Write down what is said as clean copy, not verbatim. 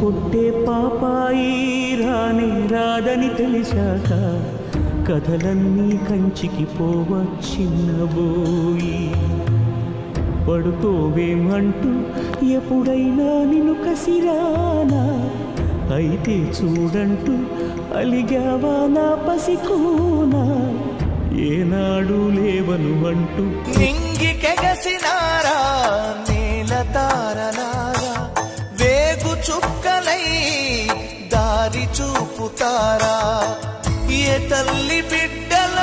కొట్టే పాపాయి రానే రాదని తెలిసాక కథలన్నీ కంచికి పోవచ్చిన్నబోయి. పడుకోవేమంటూ ఎప్పుడైనా నిన్ను కసిరానా, అయితే చూడంటూ అలిగావా నా పసికూనా, ఏనాడు లేవను అంటూ నింగికెగసినారా నేల తారలారా, వేగు చుక్కలై దారి చూపుతారా, ఏ తల్లి బిడ్డల